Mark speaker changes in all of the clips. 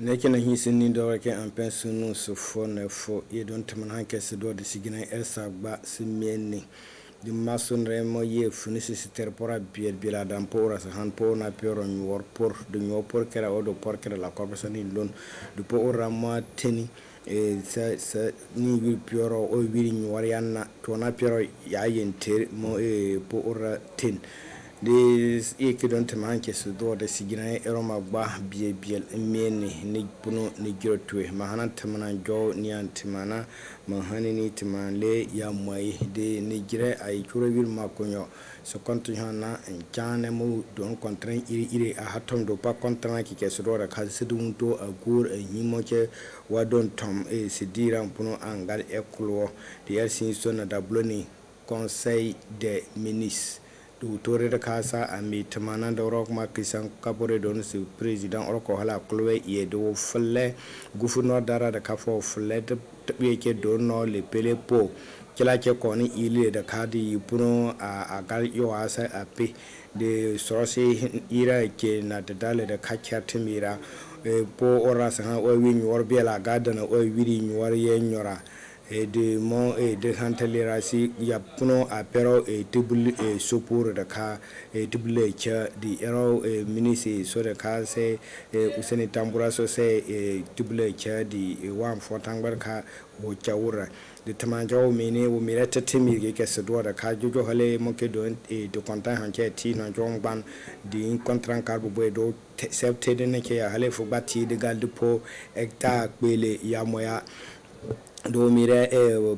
Speaker 1: Nakina hisini dorake ampensunu sofo na fo ye don temana kese do de sigina elsa gba simieni di masun remo ye funisi terpora biela dampora sa han po na pioro nyor por de nyor por kera odo por kera la corporation lon du po ora ma teni sa ni wi pioro o wi nyor yanna to na pioro ya yente mo po ora ten des don teman kese do de sigina eroma gba biel mieni ni puno ni girotwe mahana temana jo ni antimana mahani ni temale ya mai de ni gire ay kuro wil makonyo so kontu hana enchane mu don kontran iri a hatom do pa kontran ki kese do da kasidum to agur enyimo ke wadon tom sidira puno angal eklo de ersin so na dabloni conseil des ministres du tore da kasa a mi tamana da rock ma kisan kapore don su president orko hala kulwe ye do fle gufuno dara da kafo fle da yake don no le pele po kila ke koni ile da kadi puno a gal yo asa a pe de sosi ira ke na da dale da kakya timira po ora sa o wi nyor biela gadana o wiri nyor ye nyora de mon de hantelerasi ya puno a pero tubul sopur da ka tubule cha di ero minisi so da ka se useni tambura so se tubule cha di wan fotangbar ka o chawura de tamanjo mene wo mira tatimi ke se do da ka jojo hale mo ke do de kontan han ke ti no jongban di contrat karbo boy do septe de ne ke ya hale fo bati de galdupo hectare pele ya moya do mire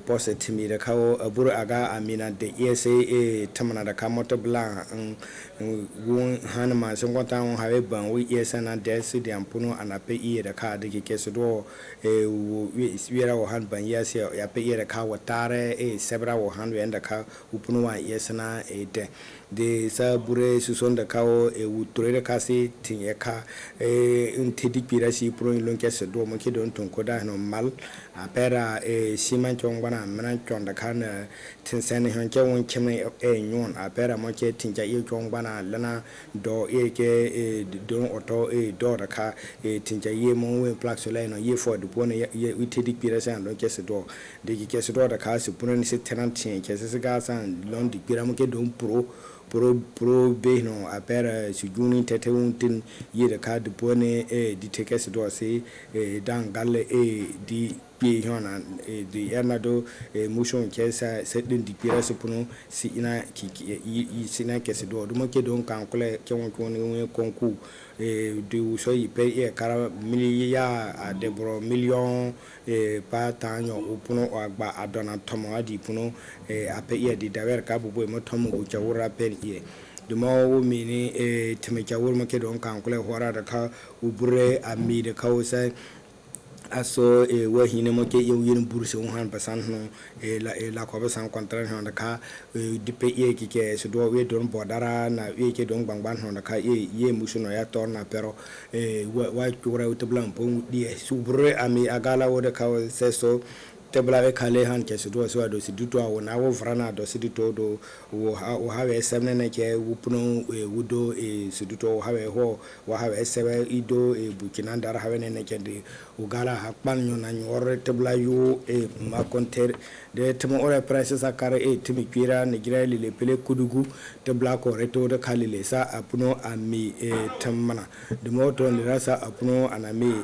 Speaker 1: poset mire kawo aburu aga amina de esa tamana da kamoto bla won hanma sun kwanta on hawe ban wi esa na de su de ampuno anape da ka de keso do wiera wo han ban yesi ya pe da ka watare sebra wo han wenda ka upuno wa esa na de sa bure su son da kawo wuture da kasi tinye ka intedi pirasi pro lon keso do mo ke don ton koda no mal apera siman chongwana manan chonda kana tinsani hanke won keme nyon apera mo ke tinja ye chongwana lana do ke don oto do da ka tinja ye mo we plaque soleil no ye for de pone ye utedi pirasi an lon keso do de keso do da ka su puno ni se tenant ke se ga san lon di pira mo ke don pro be no apera su juni tete untin ye da ka de pone di tekes do se dan galle di hona di yanado motion kesa sedin di pira supuno si ina ki sina kese do mo ke don kan kole ke won konku de so yi pe kara miliya a de bro million pa tanyo upuno agba adona tomo adi puno ape di dawer ka bubo mo tomo go chawura pe de mo wo mini temeka wo mo ke don kan kole hora da ka ubure ami de ka wo sai aso wa hine mo ke yin burse on han pasan no la ko pasan contrat han da ka dipe ki ke so do we don bodara na we ke don gbangban han da ka ye musuno ya tor na pero wa chura utblan pon di subure ami agala wo da ka se so tebla be kale han ke so do siduto a wona wo frana do siduto do wo have semne ne ke wupuno wudo siduto have ho wo have sebe ido bukina ndara have ne ke de ugala hakpan nyo na nyor tebla yo ma konter de temo ora prices akare timi kwira ne gira le pele kudugu tebla ko reto de kalile sa apuno ami tamana de moto ne rasa apuno anami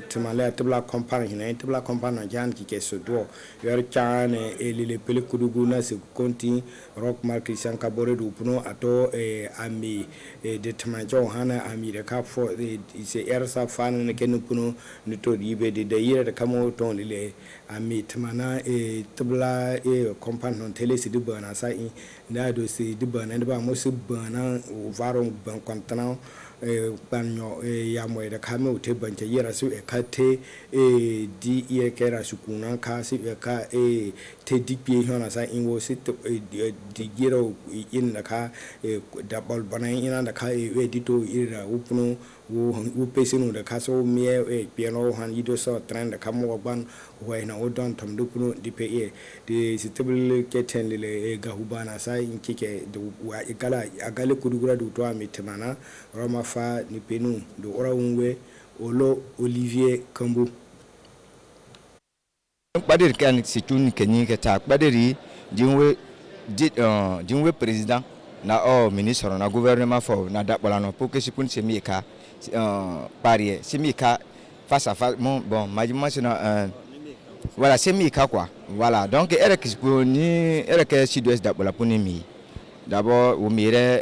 Speaker 1: temale tebla company ne tebla company jan ki ke so do yor chane le pele kudugu na se konti rock market sanka bore du puno ato ami de tamajo hana ami de ka fo se ersa fan ne ken puno ni to yibe de yire de kamo ton le ami tamana tebla company tele si du bana sa na do si du bana de ba mo si bana varon ban kontana banyo ya mo de kame ute banche yera su ekate di ye kera sukuna ka si ka te dipie hona sa inwo sit di gero in da ka da bol bana ina da ka dito ira upno wo pesino da ka so mie piano han yido so trend da kamo ban wo ina odon tom dupno di pe de sitable keten le gahubana sa in kike do wa igala agale kudugura do to amitmana roma fa ni penu do ora unwe Olo Olivier Kambu.
Speaker 2: Badir kan situn kenyi keta badiri dinwe président na ministre na gouvernement fo na dabolano pour que sipun semika parie semika face à face bon majima sina voilà semika quoi voilà donc elle qui sponi elle que sud-ouest dabola ponimi d'abord au mire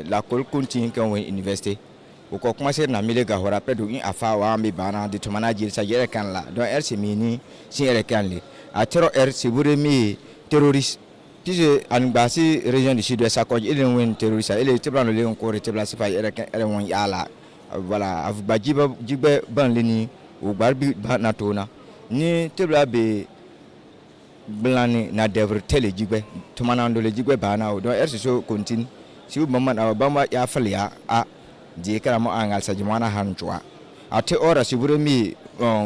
Speaker 2: la col continue quand université o ko commencer na mile ga hora pedo in afa wa mi bana de to manager sa yere kan la donc elle se mini si elle kan li a tero er se bure mi terroriste tije an basi région du sud-ouest sa ko il wen terroriste il te plan le ko te place fa elle kan elle won yala voilà avu ba jibe ban lini o gbarbi na tona ni te bla be blani na devre tele jibe to manando le jibe bana o donc elle se so continue si o bamba bamba ya falia a di kara mo angal sa jumana hanjwa ate ora sibure mi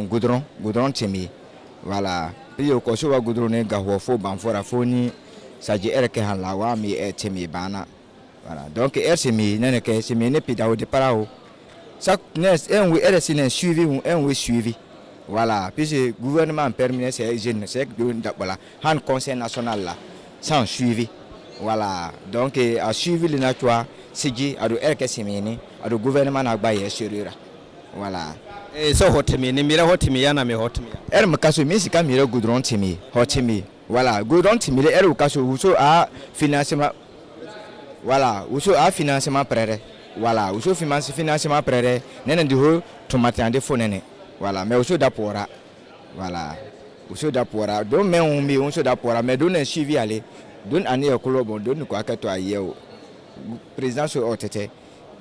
Speaker 2: goudron temi voilà iyo ko so wa goudron ne ga ho fo ban fora foni sa je erke han la wa mi temi bana voilà donc semi nene ke semi ne pida de parao ça nes enwe sine suivi enwe suivi voilà puis gouvernement permis c'est jeune c'est d'abord han conseil national là sans suivi voilà donc a suivi le nature sigi ado erke semeni ado gouvernement na gbaye sherira voilà
Speaker 3: so hotemi ni mira hotemi yana me hotemi
Speaker 2: makaso mi sika mira goudron temi hotemi voilà goudron temi le makaso uso a financement voilà uso a financement prêt voilà uso financement prêt nene di ho tomate ande fonene voilà mais uso dapora voilà uso dapora don mais on mi uso dapora mais don suivi aller don ani ekolo bon don ko akato ayewo président so otete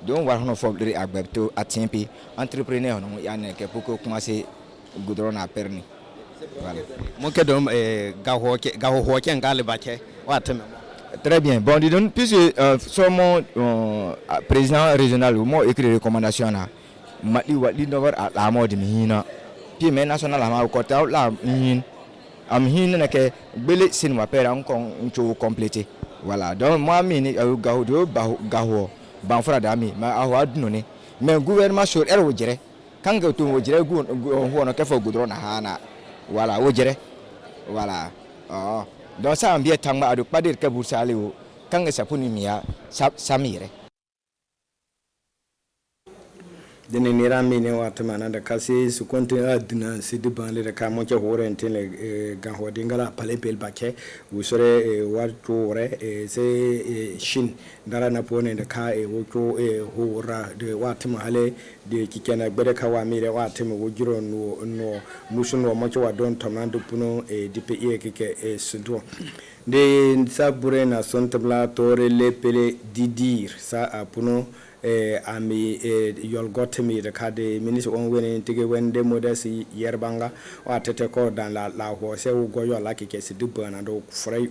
Speaker 2: don war hono fobre agbebto atimpi entrepreneur no yana ke poko commencer goudron na perni voilà
Speaker 3: mon ke dom gaho hoke ngale bache watem
Speaker 2: très bien bon dis donc puisque mon président régional mo écrit recommandation na madi wadi no war la mode mihina puis mais national ma ko taw la min am hin na ke bele sin wa pera on cho compléter voilà donc moi mini gaho do gaho ban fara dami ma aho adunu ne mais gouvernement sur er wojere kanga to wojere ho no kefo goudron na hana voilà wojere voilà donc ça ambie tangma adu padir ke bursali wo kanga sapuni miya samire
Speaker 1: dene nira mine wata mana da kasi su kontin aduna si di banle da ka monke hore entele gan ho dingala pale pel bake usore warto re se shin dara na pone da ka woto hora de wata mahale de kikena gbere ka wa mire wata mo wojiro no musuno monke wa don tamando puno DPE kike sudo de sabure na sontabla tore le pele didir sa apuno ami yol gotemi de kade ministre on woni tege wende modasi yerbanga wa tete ko dans la ho se go yo la ke se dubana do fray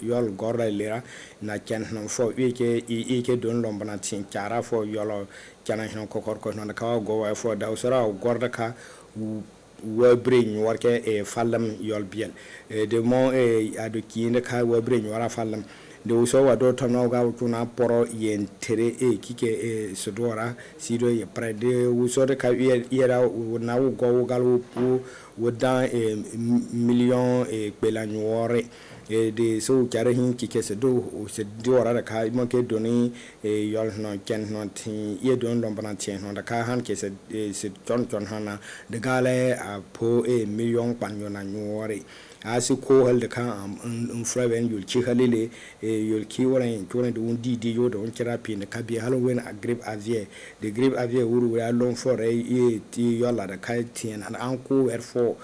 Speaker 1: yol gorra lera na ken no fo wike ike don lombana tin cara fo yolo kana no kokor ko no ka go wa fo da usara gorda ka wabring warke fallam yol biel de mo ado kinde ka wabring wara fallam de uso wa do tono ga tuna poro yen tere kike sodora sido ye prede uso de ka yera na go galu wodan million pelanyore de so kare hin kike se do se diora da ka mo ke doni yol no ken no tin ye don lombana tin no da ka han ke se ton hana de gale a po million panyo na nyore asi ko hal da kan fraben yul ki halile yul ki waran to ne da wundi di yo da won kira pi ne ka bi halon wen a grip avier de grip avier wuru ya lon for ti yola da kai tin an ko fo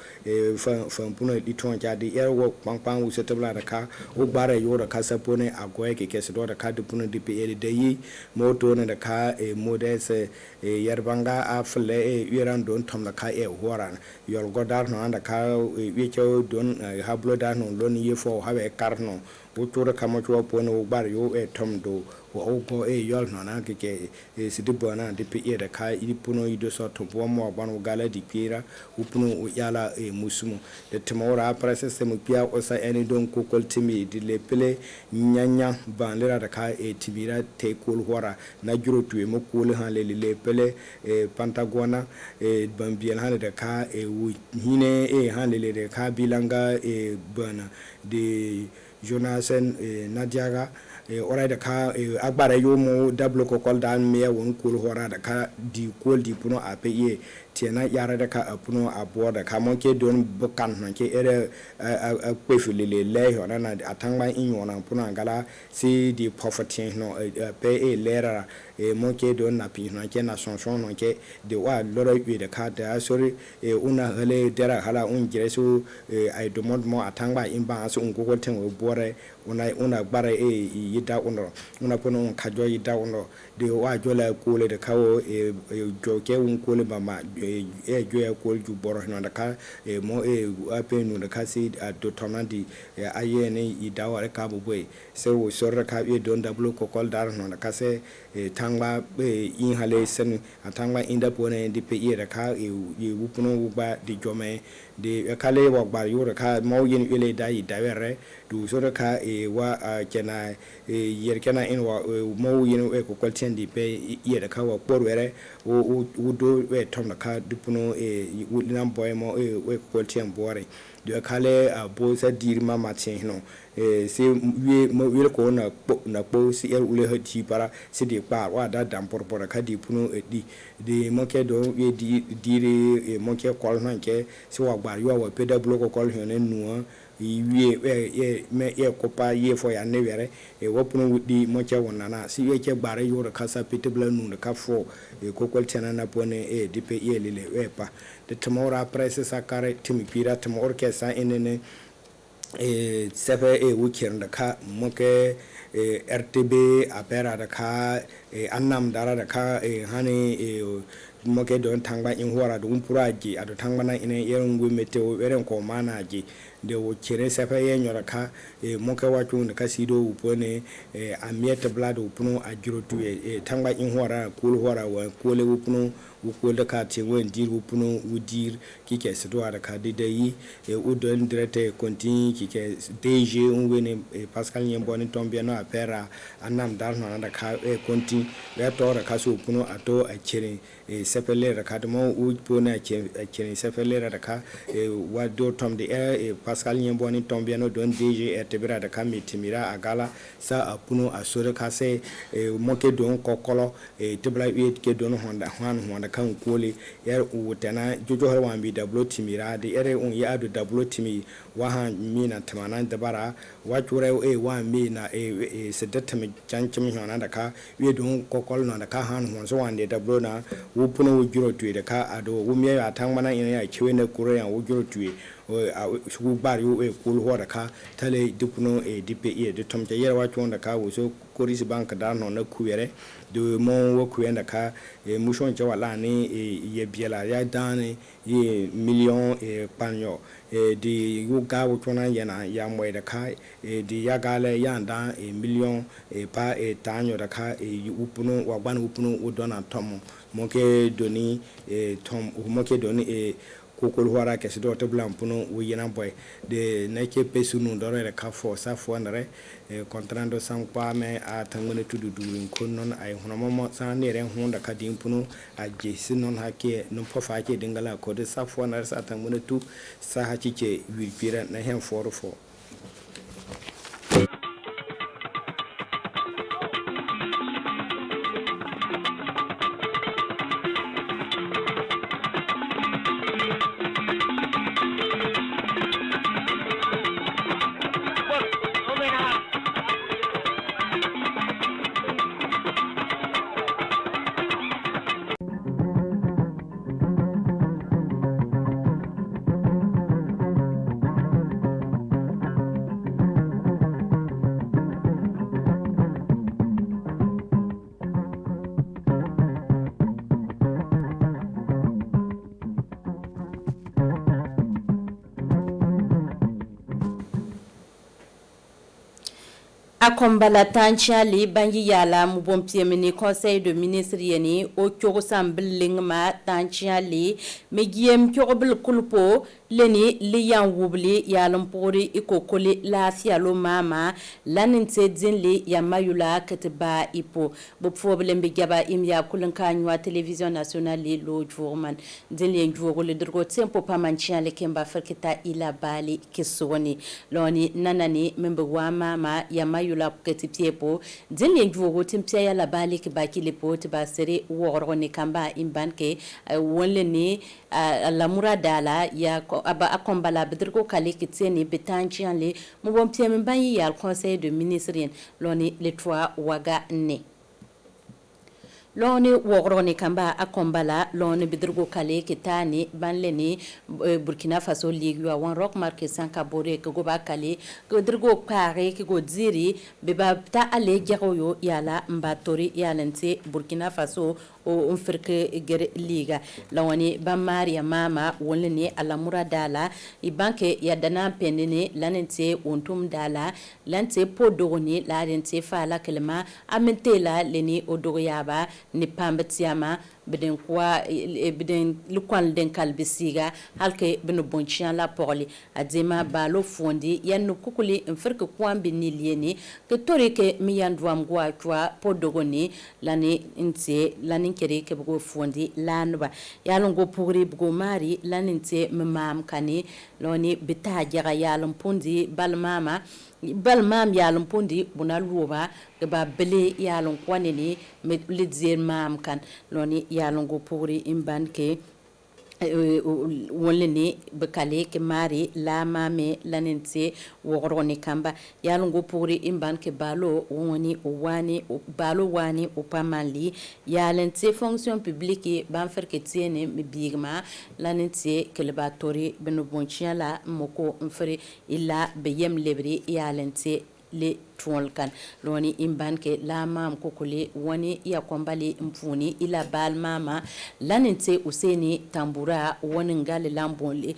Speaker 1: fan puno di ton ja di wo pang se tabla da ka o bare yo da ka sapo ne agoye ke kese do da ka di puno DPE de yi moto ne da ka modes yarbanga a fle iran don tom da ka horan yol godar no anda ka wi ke don hablo da no lon ye fo habe karno wo chura kama chwa po no bar yo tom do wo go yol no na ke si de bona de pe da ka i puno i do so to bo mo ban wo gala di pira wo puno wo yala musumo de temora process mo pia o sa eni don ko koltimi di le pele nyanya ban le da ka tibira te kul hora na juro tuwe mo kul han le pele pantagona ban biel han da ka wo hine han le de ka bilanga bana de Jonasen Nadiaga ora da ka agbara yo mo double ko kol dan me won kul hora da ka di kol di puno ape tiena yara da ka apuno abo da ka mon ke don bukan na ke ere a kwefilele le hona na atangba inwona puno angala si di poverty no pe lera mon ke don na pi na ke na sonson no ke de wa loro wi da ka da sorry una hale dera hala un jesu I demond mo atangba imba so ngoko ten wo bore una gbara yida una puno kajo yida uno de wa jola kule de kawo joke un kule mama joya kul ju boro no da ka mo ape no da ka si do tonandi aye ne i dawa ka bo boy se wo sorra ka e don double ko kol dar no da ka se tangba in hale sen atangba inda pone di pe da ka wupuno ba di jome de kale wa ba yo da ka mo yin ile dai dawere du so da ka wa kena yer kena in wa mo yin ko kol tendi pe da ka wa porwere wo do we tom da ka dupuno wulinam boy mo we ko tem bore de kale bo sa dirma matin no se we ko na po si ule hati para se de pa wa da dam porpora ka di puno di de mo ke do we di dire mo ke kol na ke se wa gba yo wa pe da block kol he ne nu ye me ye kopa ye fo ya ne were wo puno di mo ke wona na si ye ke gbare yo ka sa petebla nu ka fo ko kol tena na pone di pe ye lele we pa de tomora presse sakare timi pira tomo orkesa enene sefe wukir da ka muke RTB apera da ka annam dara da ka hani muke don tangba in hora da umpuraji ado tangba na ine yerin gwemete weren ko mana ji de wukire sefe yenyora ka muke watu da ka sido upone amiete blad upuno ajiro tuwe tangba in hora kul hora wa kule upuno wukule ka te wen dir upuno udir kike sido da ka de yi udon direte continue kike DG unwene Pascal Nyemboni tombia no apera anam dar no da ka continue we to da ka so upuno ato a kire sepele da ka mo upone a kire sepele da ka wa do tom de Pascal Nyemboni tombia no don DG etebira da ka mitimira agala sa apuno asore ka se moke don kokolo tebla we ke don honda kan kole yar utana jojo har wan bi double timira de ere un ya do double timi wa han mina tamana da bara wa chura wa mi na sedata mi chanchim hona da ka we don kokol no da ka han hon so wan de double na wo puno wo juro tuwe da ka ado wo mi ya tan mana ina ya kiwe na kure ya wo juro tuwe su bari wo kul ho da ka tale dupuno DPE de tomta yar wa chon da ka wo so korisi bank da no na kuwere de mo wo kuwe da ka mushon che wala ni ye biela ya dan ye million panyo di yuga wo chona yana ya mo da ka di ya gale ya dan million pa tanyo da ka upuno wa ban upuno wo dona tom mo ke doni tom mo ke doni kokol hora ke sido to blampuno wo yena boy de nake pesunu dore re ka fo sa fo ndare contrando sang pa me a tangone tudu durin konnon ay hono momo sa ne ren honda ka dimpuno a je sinon hake no pofa ke dingala ko de sa fo ndare sa tangone tu sa hakike wirpira na hen foro fo
Speaker 4: Akombala tanchali banyi yala mubompiemini conseil de ministre yeni o kyogo sambiling ma tanchali megiem kyogo bil kulpo leni liyan wubli yalam pori ikokoli la fialo mama laninte dinli ya mayula ketba ipo bopfoble mbigaba imya kulanka nywa television nationale lo jworman dinli njwogo le drogo tempo pamanchiale kemba ferkita ila bali kisoni loni nanani membe wa mama ya mayula keti piepo dinli njwogo timpia ya la bali kibaki lipo tiba sere woro ne kamba imbanke wonle ni la muradala ya aba akombala bedrgo kale kitseni betanchianle mubom piemi banyi ya conseil de ministre loni le 3 waga ne loni wogoroni kamba akombala loni bedrgo kale kitani banleni Burkina Faso ligue wa wan rock marque sanka bore ko goba kale bedrgo pare ki go diri be ta ale jagoyo yala mbatori yalente Burkina Faso o mfirke gere liga lawani bamari ya mama wonleni alamura dala ibanke ya dana penene lanente untum dala lante podogoni la rente fala kelma amentela leni odoyaba ni pambetiama beden kwa beden lukwan den kalbisiga halke beno bonchian la porli adema balo fondi yanno kukuli mfirke kwambi nilieni ke torike miyandwam gwa kwa podogoni lani inte lani kere ke bugo fondi lanba yalongo pugri bugo mari laninte mamam kani loni bitaja yalon pundi balmam yalon pundi bunaluba ke ba bele yalon kwaneni me lidzier mam kan loni yalongo pugri imbanke wonleni bekale ke mari la mame lanente wogoroni kamba yalongo puri imban ke balo woni wani balo wani upamali yalente fonction publique ban ferke tiene bigma lanente ke le batori beno bonchia la moko mfere illa beyem lebri yalente le tuolkan loni imbanke la mam kokole woni ya kombali mfuni ila bal mama laninte useni tambura woni ngale lambonle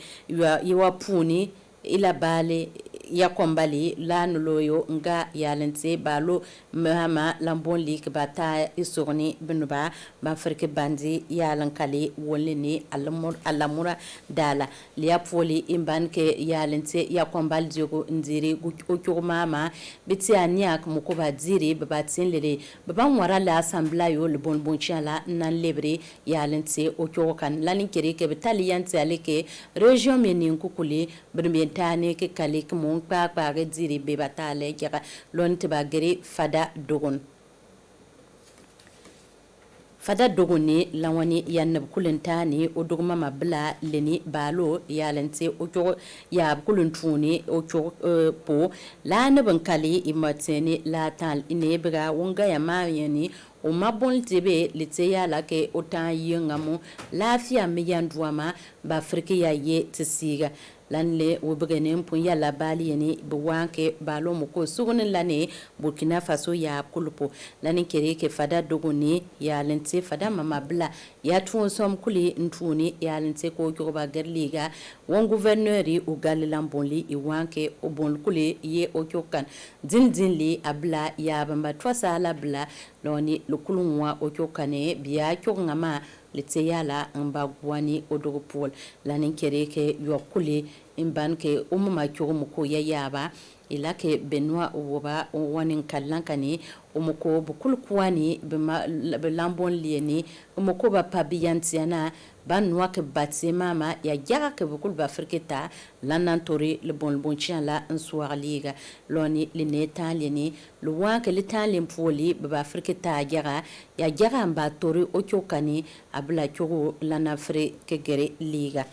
Speaker 4: yiwa puni ila bale ya kombali lanuloyo nga yalente balo mama lambonli kbata isogni benuba ba ferke bandi yalankali wolini alamura dala liya poli imbanke yalente ya kombali jogo ndiri okyo mama biti aniak mukoba diri babatsin lele baban wara la assembla yo le bon chala nan lebre yalente okyo kan lanin kere ke betali yante aleke region menin kukuli benbentane ke kale ke mon pa ga diri be batale kera lon te bagere fada dogon ni lawani yanab kulintani o dogma mabla leni balo yalente o to ya kuluntuni o to po la naban kali imateni la tal inebra wonga ya mayani o mabon tebe liteya lake o tan yingamu lafiya miyandwama ba frike ya ye tisiga lanle wobegene mpun ya la bali yani buwanke balo moko sugunin lane Burkina Faso ya kulpo lani kere ke fada dogoni ya lente fada mama bla ya tuon som kuli ntuni ya lente ko joba gerliga won gouverneur u galilambonli iwanke obon kuli ye okyokan dindinli abla ya bamba twasa la bla loni lukulunwa okyokane biya kyongama liteyala mbagwani odogopol lanin kere ke yokuli imbanke umma kyomuko yayaba ilake benwa woba wanin kallankani umuko bukul kwani be lambon lieni umuko ba pabiyantiana banwa ke batse mama ya jaga ke bukul ba friketa lanantori le bon chiala nswar liga loni lineta lieni luwa ke litalin poli ba friketa jaga ya jaga mba tori okokani abla kyogo lanafre ke gere liga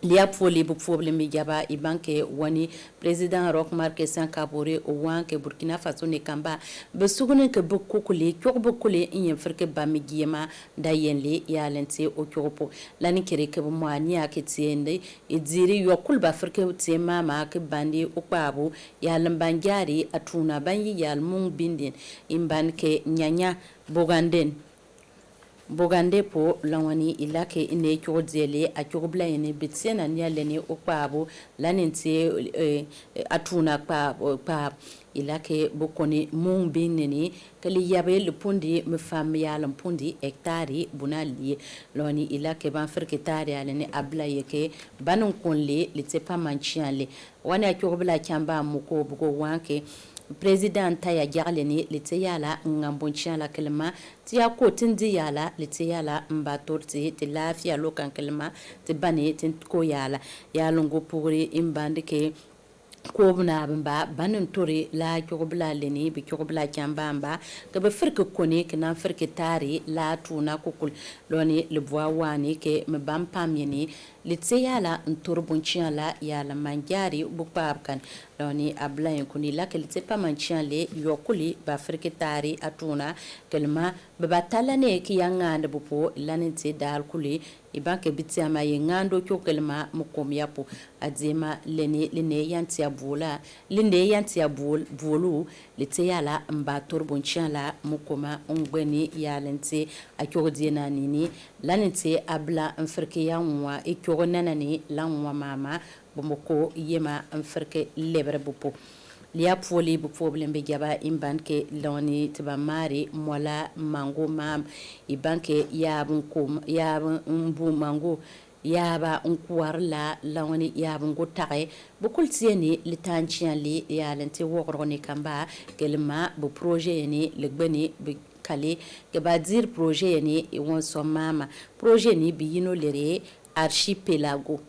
Speaker 4: liya poli bu problem jaba ibanke wani president rock marque sankabore o wanke Burkina Faso ne kamba be sugune ke bu kokule kyobo kule in ferke bamigiyema dayenle ya lente o kyopo lani kere ke mo ani aketiende idiri yokul ba ferke tema ma ke bandi o babu ya lambanjari atuna banyi ya mung bindin imbanke nyanya boganden bogande po lawani ilake ine chodele a chobla ine bitsena nyalene okpabo lanente atuna pa ilake bokoni mung bineni kali yabe lupundi mfam yalam pundi hektari bunali loni ilake ban firkitari alene abla yeke banon konle litsepa manchiale wana chobla chamba muko bugo wanke President Taya Jarleni liteyala ngambonchia la kelma tia ko tindi yala liteyala mbatorti te lafia lokan kelma te bane tin ko yala yalongo puri imbandike ko bna bamba banin tori la chobla leni bi chobla chambamba ke be firke koni ke nan firke tari la tuna kokul loni le bois wani ke me bam pamyeni liteyala ntorbonchia la yala manjari bupab kan loni ablayen kuni la ke litsepa manchia le yokuli ba firke tari atuna kelma be batalane ki yangande bupo lanite dal kuli ibanke bitiama yengando chokelma mukomya po adzema lene yantia bola lene yantia bolu liteyala mbator bonchiala mukoma ongweni yalente akyodina nini lanite abla mfirke yanwa ikyogonanani lanwa mama bomoko yema mfirke lebre bupo lia poli bu problem be jaba imbanke loni tiba mari mola mango mam ibanke ya bunkum ya mbu mango ya ba unkuar la loni ya bungo tare bukul tieni litanchian li ya lente wogroni kamba kelma bu projet ni legbeni bu kale ke ba dir projet ni won so mama projet ni bi yino lere archipelago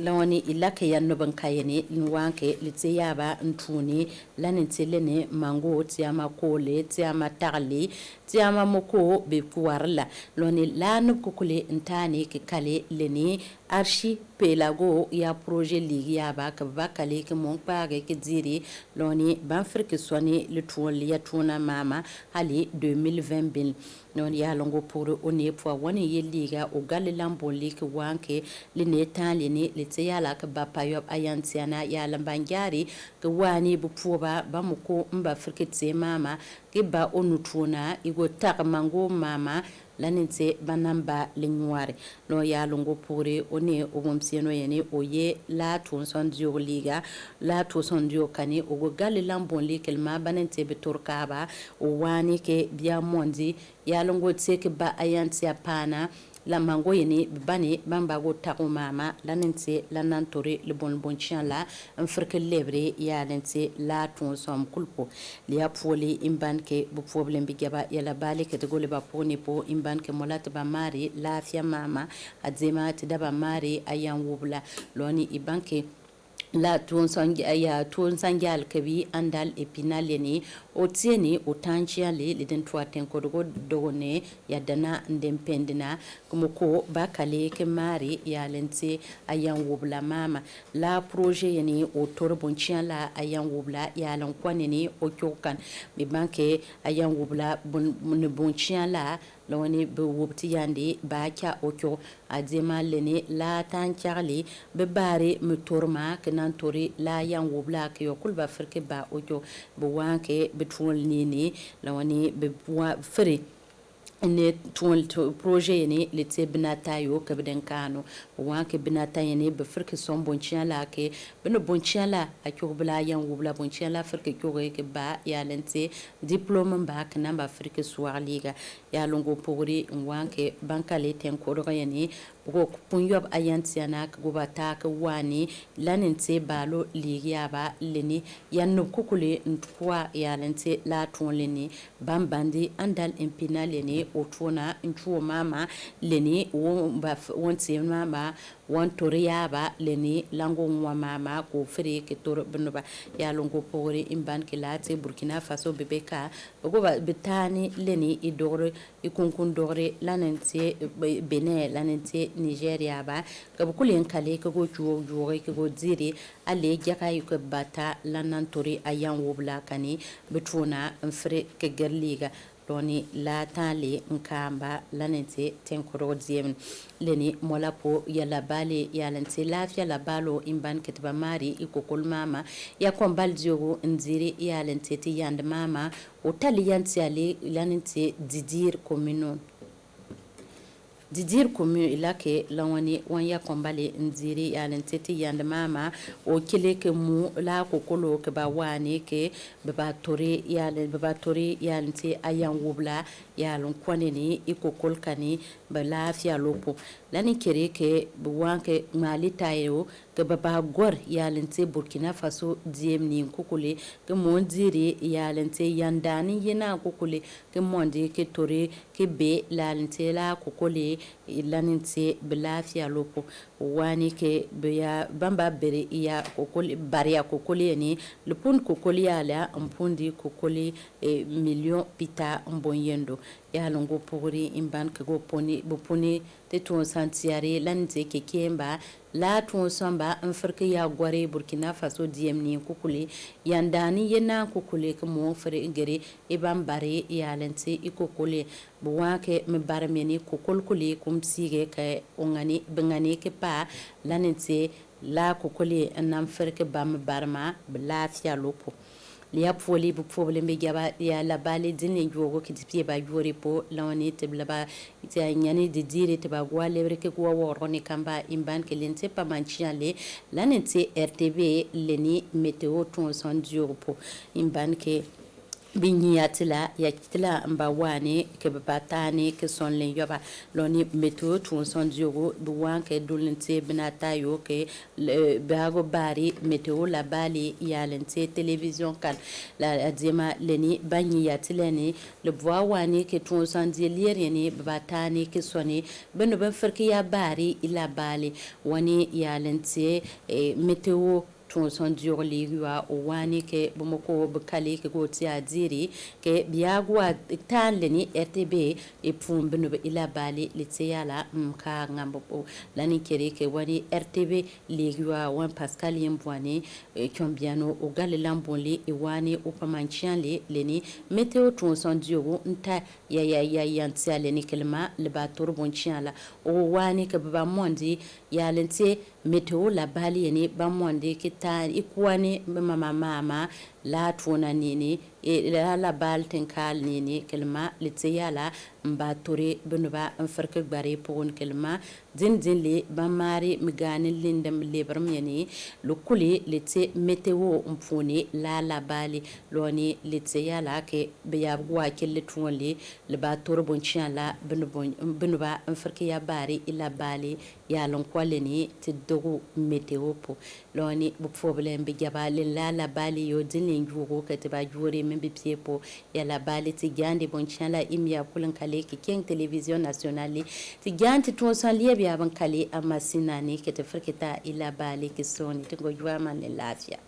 Speaker 4: lawani ilake ya noban kayene nwanke liteyaba ntuni lanentelene mango tiama kole tiama tarli tiama moko be kuwarla loni lanu kukule ntani ke kale leni archipelago ya projet ligi yaba ka bakale ke monpage ke diri loni banfrike soni le tuoli ya tuna mama hali 2020 bin non ya longo pour one po woni yeliga o galle lamboli ke wanke lene tan lene leteyala ka bapayo ayantiana ya lambangari ke wani bu poba bamuko mba frikete mama ke ba onutuna igo tak mango mama laninte banamba lignware no ya longo pore one obomsieno yene oye la tonson dio liga la tonson dio kani ogo galle lambon likelma banente betorkaba o wani ke bia mondi ya longo tseke ba ayanti apana la mango yene bani bamba go tago mama lanente lanantore le bonchian la mfrke lebre ya lente la tonson kulpo lia poli imbanke bu problem bigaba yala bale ke gole ba poni po imbanke molata ba mari la fia mama adzema tidaba mari ayan wubla loni ibanke la tuon sangyal kabi andal epinale ni otieni otanchiale le den tuaten ko dogone ya dana ndempendina kumoko bakale ke mari ya lente ayan wubla mama la projet yani autor bonchiala ayan wubla ya lan kwaneni okyokan mi banke ayan wubla bonchiala loni be wubti yandi ba kya okyo adema lene la tanchali be bare mutorma kenan tori la yan wubla ke yokul ba firke ba okyo be wanke be tol nini loni be fri ne tol projet ni lete binata yo ke beden kano wanke binata yani be firke son bonchiala ke beno bonchiala akyo bla yan wubla bonchiala firke kyo ke ba ya lente diplôme ba kana ba firke soir liga ya longo pori wanke bankale ten kodoro yani go punyob ayantiana go bata ka wani lanente balo ligia ba leni yanno kukule ntwa ya lente la ton leni bambandi andal impina leni otona ntwo mama leni wonte mama won toriaba leni lango nwa mama ko fere ke tor benoba ya longo pori imban ke late Burkina Faso bebeka go ba betani leni idore ikunkun dore lanente Benin lanente Nigeria ba ka bukulen kale ka go juwo ka go ziri ale jaka yu ka bata lanan tori ayan wobla kani betuna mfre ke gerliga loni la tale nkamba lanente tenkoro diem leni molapo ya la bale ya lente lafia la balo imban ketba mari ikokol mama ya kombal diogo nziri ya lente ti yand mama o tali yanti ale lanente didir communon Didir commune ila ke lawani wanya kombale nziri ya lenteti yand mama o kile ke mu la kokolo ke ba wani ke baba tori ya lente ayan wubla ya lon kwaneni ikokol kani ba lafiya lopo lani kere ke buwanke mali tayo ke baba gor ya lente Burkina Faso diem ni kokole ke mondiri ya lente yandani yena kokole ke mondi ke tori ke be la lente la kokole laninte belafia lopo wani ke beya bamba bere ya kokoli baria kokoli ni lupun kokoli ala mpundi kokoli million pita mbonyendo ya longo pori imban ke go poni bupuni te ton santiare lanite ke kemba la ton samba mfrke ya gware Burkina Faso diem ni kokoli yandani yena kokoli ke mo fere ngere e bambare ya lente ikokoli buwake me barmeni kokolkoli kum sige ke ongani bengani ke pa lanente la kokoli nam ferke bam barma blafia lopo liya foli bu problem be gaba ya la bale dinne jogo ki tipie ba jori po lawni te blaba ite nyani de dire te ba gwa lebre ke gwa woro ne kamba imban ke lente pa manchiale lanente RTV leni meteo ton son po imban ke binyatila ya kitila mba wane ke batane ke son len yoba loni meteo tun son diogo buwan ke dulente binata yo ke bago bari meteo la bali ya lente television kan la adema leni banyatila ni le bwa wane ke tun son dielier ni batane ke soni beno ben ferki ya bari ila bali wani ya lente meteo tun son dior liwa o wani ke bomoko bukali ke go ti adiri ke biagwa tan leni RTB e pum beno ila bali litiala mka ngambo lani kere ke wani RTB liwa wan Pascal Yembwani kyombiano o gale lambonli e wani o pamanchianle leni meteo tun son diogo nta ya yantia leni kelma le bator bonchiala o wani ke baba mondi ya lente meteo la bali ni bamonde kita ikuani mama la tuna nini la bal tenkal nini kelma litiyala mbatore benuba mfarke gbare pon kelma din le bamari migani lindem lebram yani lukuli lite meteo mfuni la bali loni litiyala ke beyabwa kelle tunle le bator bonchiala benuba mfarke ya bari ila bali ya lon kwaleni te dogo meteo po loni bu problem be jabale la bali yo din jugo ke te ba jure men bi piepo ya la bali ti gande bonchala imya kulan kale ki ken television nationale ti gante to san liebe aban kale amasina ni ke te friketa ila bali ki soni to go jwa man lafiya